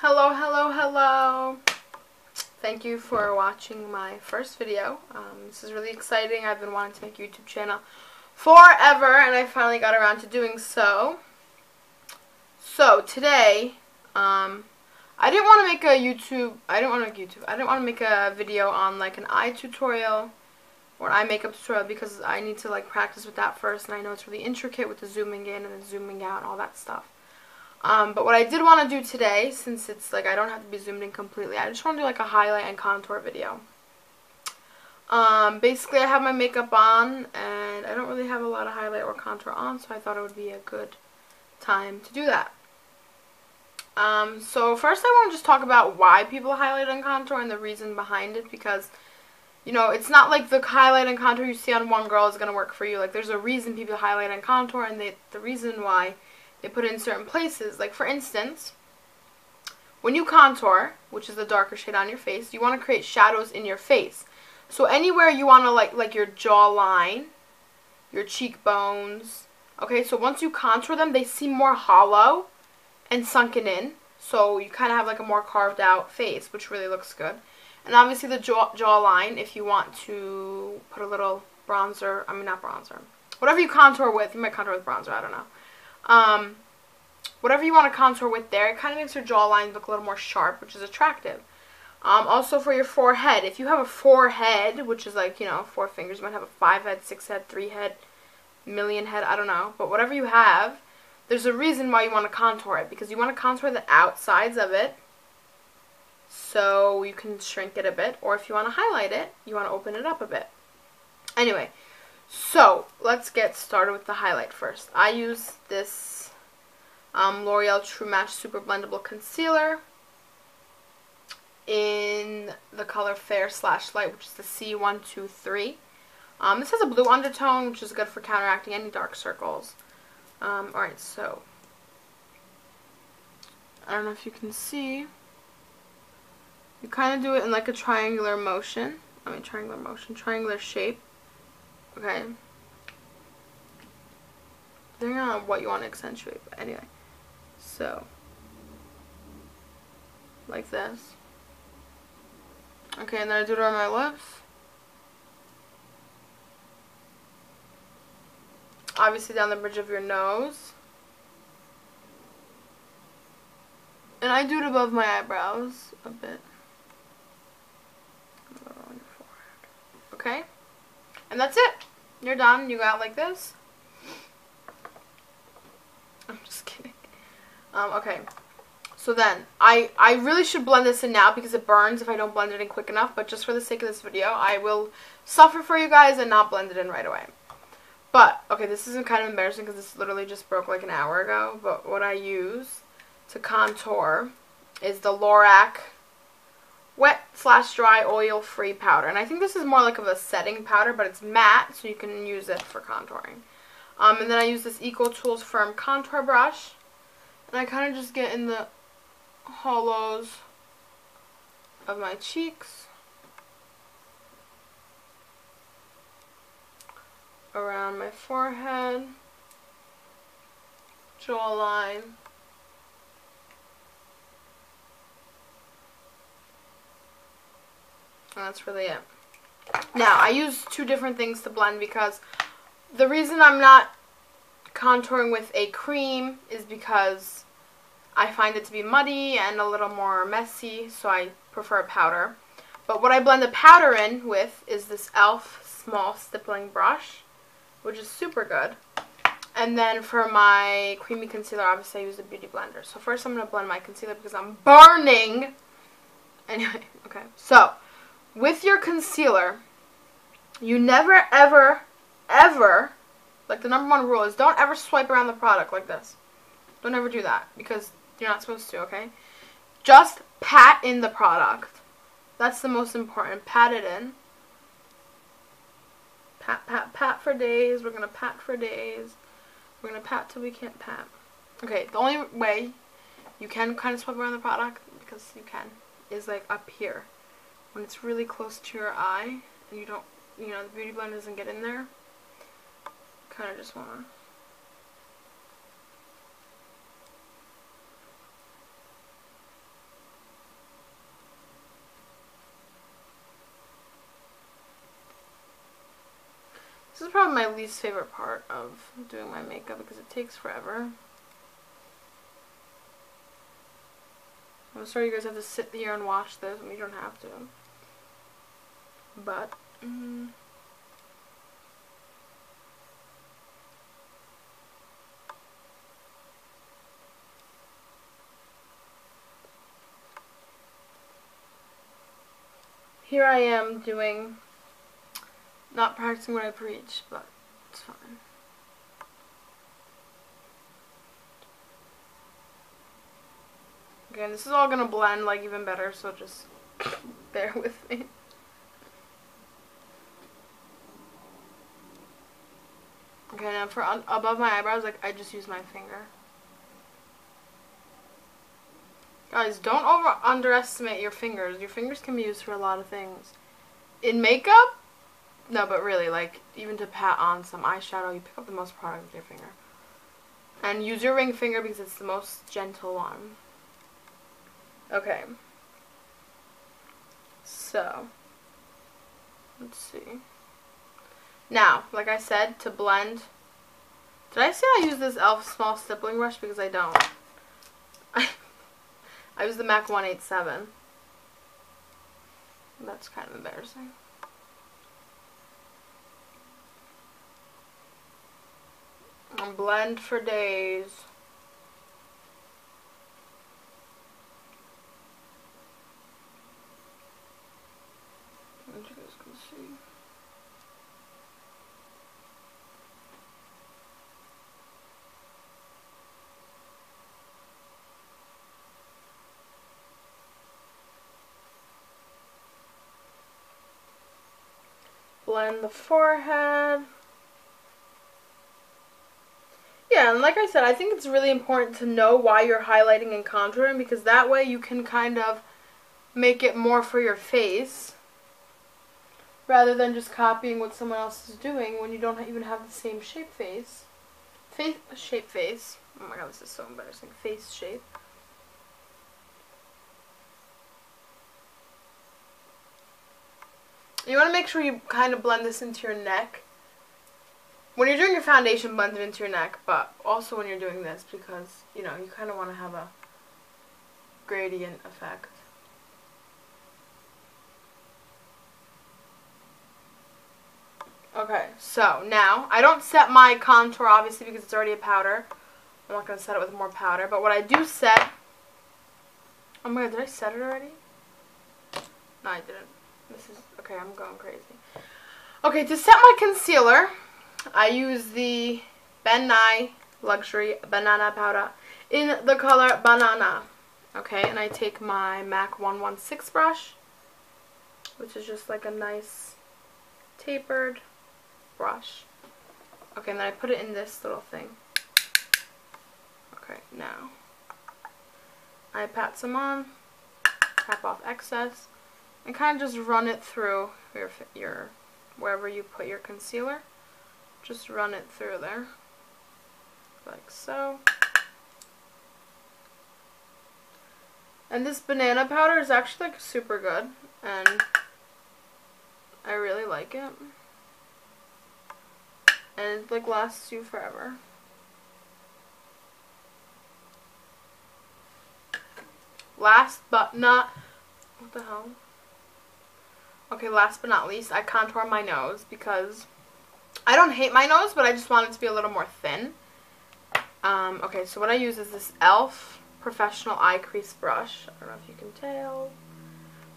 Hello, hello, hello. Thank you for watching my first video. This is really exciting. I've been wanting to make a YouTube channel forever, and I finally got around to doing so. So today, I didn't want to make a video on like an eye tutorial or an eye makeup tutorial because I need to like practice with that first, and I know it's really intricate with the zooming in and the zooming out and all that stuff. But what I did want to do today, since it's like I don't have to be zoomed in completely, I just want to do like a highlight and contour video. Basically I have my makeup on and I don't really have a lot of highlight or contour on, so I thought it would be a good time to do that. So first I want to just talk about why people highlight and contour and the reason behind it, because you know, it's not like the highlight and contour you see on one girl is going to work for you. Like, there's a reason people highlight and contour, and the reason why they put it in certain places. Like, for instance, when you contour, which is the darker shade on your face, you want to create shadows in your face. So anywhere you want to, like your jawline, your cheekbones, okay, so once you contour them, they seem more hollow and sunken in. So you kind of have, like, a more carved out face, which really looks good. And obviously the jawline, if you want to put a little bronzer, not bronzer, whatever you contour with, you might contour with bronzer, I don't know. Whatever you want to contour with there, it kind of makes your jawline look a little more sharp, which is attractive. Also for your forehead, if you have a forehead, which is like, you know, 4 fingers, you might have a 5 head, 6 head, 3 head, million head, I don't know. But whatever you have, there's a reason why you want to contour it, because you want to contour the outsides of it, so you can shrink it a bit, or if you want to highlight it, you want to open it up a bit. Anyway, so let's get started with the highlight first. I use this L'Oreal True Match Super Blendable Concealer in the color Fair / Light, which is the C123. This has a blue undertone, which is good for counteracting any dark circles. Alright, so I don't know if you can see. You kind of do it in like a triangular shape. Okay. Depending on what you want to accentuate, but anyway. So, like this. Okay, and then I do it on my lips. Obviously down the bridge of your nose. And I do it above my eyebrows a bit. Okay? And that's it. You're done. You got like this. I'm just kidding. Okay. So then, I really should blend this in now because it burns if I don't blend it in quick enough. But just for the sake of this video, I will suffer for you guys and not blend it in right away. But, okay, this is kind of embarrassing because this literally just broke like an hour ago. But what I use to contour is the Lorac Wet / Dry Oil Free Powder. And I think this is more like of a setting powder, but it's matte, so you can use it for contouring. And then I use this EcoTools Firm Contour Brush. And I kind of just get in the hollows of my cheeks, around my forehead, jawline, and that's really it. Now, I use 2 different things to blend because the reason I'm not contouring with a cream is because I find it to be muddy and a little more messy, so I prefer a powder. But what I blend the powder in with is this e.l.f. small stippling brush, which is super good. And then for my creamy concealer, obviously I use a beauty blender. So first I'm going to blend my concealer because I'm burning. Anyway, okay. So, with your concealer, you never, ever, ever, like the #1 rule is don't ever swipe around the product like this. Don't ever do that because you're not supposed to, okay? Just pat in the product. That's the most important. Pat it in. Pat, pat, pat for days. We're going to pat for days. We're going to pat till we can't pat. Okay, the only way you can kind of swipe around the product, because you can, is like up here. When it's really close to your eye and you don't, you know, the beauty blender doesn't get in there. Kind of just want to is probably my least favorite part of doing my makeup because it takes forever. I'm sorry you guys have to sit here and watch this when you don't have to. But, here I am doing, not practicing what I preach, but it's fine. Okay, this is all gonna blend like even better, so just bear with me. Okay, now for above my eyebrows, like I just use my finger. Guys, don't underestimate your fingers. Your fingers can be used for a lot of things. In makeup, no, but really, like even to pat on some eyeshadow, you pick up the most product with your finger. And use your ring finger because it's the most gentle one. Okay. So, let's see. Now, like I said, to blend, did I say I use this e.l.f. small stippling brush? Because I don't. I use the MAC 187. That's kind of embarrassing. And blend for days. As you guys can see. Blend the forehead. Yeah, and like I said, I think it's really important to know why you're highlighting and contouring, because that way you can kind of make it more for your face rather than just copying what someone else is doing when you don't even have the same shape face. Shape face. Oh my god, this is so embarrassing. Face shape. You want to make sure you kind of blend this into your neck. When you're doing your foundation, blend it into your neck, but also when you're doing this, because, you know, you kind of want to have a gradient effect. Okay, so now, I don't set my contour, obviously, because it's already a powder. I'm not going to set it with more powder, but what I do set... Oh my god, did I set it already? No, I didn't. This is... Okay, I'm going crazy. Okay, to set my concealer, I use the Ben Nye Luxury Banana Powder in the color Banana. Okay, and I take my MAC 116 brush, which is just like a nice tapered brush. Okay, and then I put it in this little thing. Okay, now I pat some on, tap off excess, and kind of just run it through your wherever you put your concealer. Just run it through there, like so. And this banana powder is actually like super good, and I really like it. And it like lasts you forever. Last but not, what the hell? Okay, last but not least, I contour my nose because I don't hate my nose, but I just want it to be a little more thin. Okay, so what I use is this e.l.f. Professional Eye Crease Brush. I don't know if you can tell,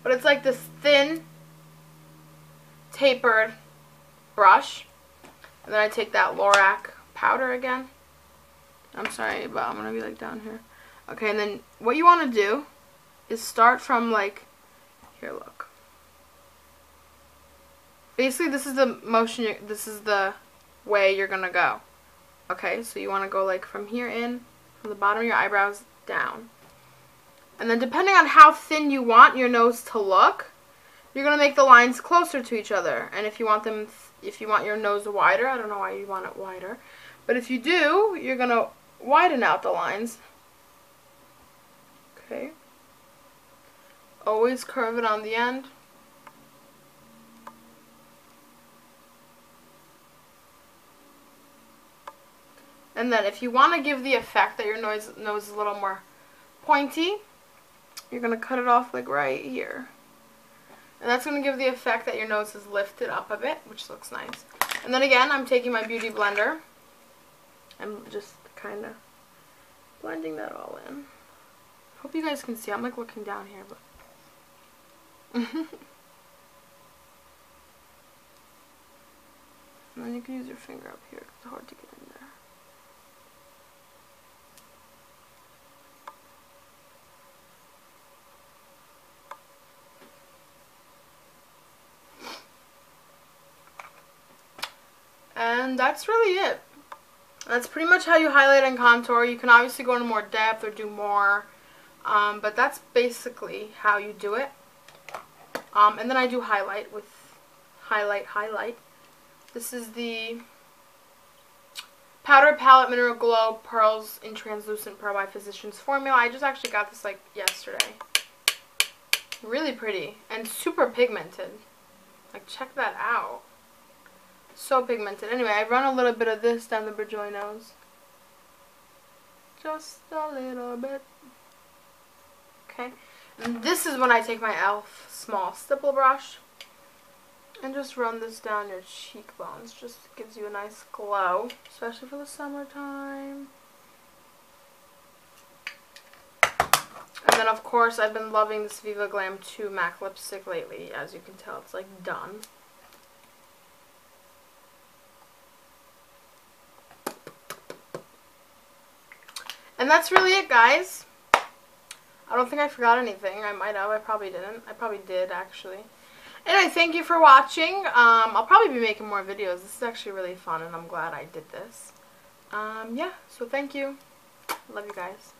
but it's like this thin, tapered brush. And then I take that Lorac powder again. I'm sorry, but I'm going to be like down here. Okay, and then what you want to do is start from like, here, look. Basically, this is the motion, this is the way you're going to go. Okay, so you want to go like from here in, from the bottom of your eyebrows down. And then depending on how thin you want your nose to look, you're going to make the lines closer to each other. And if you want them, if you want your nose wider, I don't know why you want it wider, but if you do, you're going to widen out the lines. Okay. Always curve it on the end. And then if you want to give the effect that your nose is a little more pointy, you're going to cut it off like right here. And that's going to give the effect that your nose is lifted up a bit, which looks nice. And then again, I'm taking my Beauty Blender. I'm just kind of blending that all in. Hope you guys can see. I'm like looking down here, but... And then you can use your finger up here because it's hard to get in there. And that's really it. That's pretty much how you highlight and contour. You can obviously go into more depth or do more, but that's basically how you do it. And then I do highlight with highlight. This is the Powder Palette Mineral Glow Pearls in Translucent Pearl by Physicians Formula. I just actually got this like yesterday. Really pretty and super pigmented. Like, check that out. So pigmented. Anyway, I run a little bit of this down the bridge of my nose. Just a little bit. Okay. And this is when I take my e.l.f. small stipple brush and just run this down your cheekbones. Just gives you a nice glow, especially for the summertime. And then, of course, I've been loving this Viva Glam 2 MAC lipstick lately. As you can tell, it's like done. And that's really it, guys. I don't think I forgot anything. I might have. I probably didn't. I probably did, actually. Anyway, thank you for watching. I'll probably be making more videos. This is actually really fun, and I'm glad I did this. Yeah, so thank you. Love you guys.